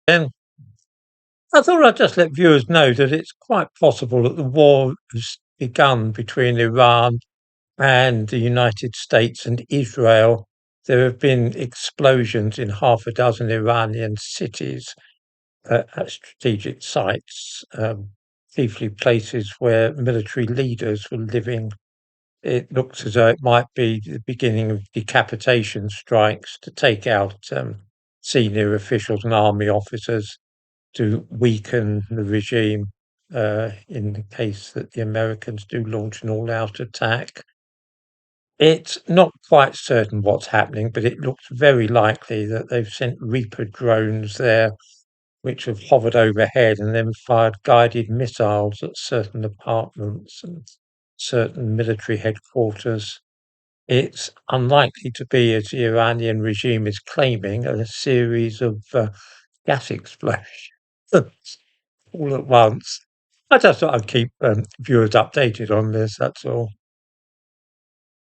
And I thought I'd just let viewers know that it's quite possible that the war has begun between Iran and the United States and Israel. There have been explosions in half a dozen Iranian cities at strategic sites, chiefly places where military leaders were living. It looks as though it might be the beginning of decapitation strikes to take out senior officials and army officers to weaken the regime in the case that the Americans do launch an all-out attack. It's not quite certain what's happening, but it looks very likely that they've sent Reaper drones there, which have hovered overhead and then fired guided missiles at certain apartments and certain military headquarters. It's unlikely to be, as the Iranian regime is claiming, a series of gas explosions all at once. I just thought I'd keep viewers updated on this, that's all.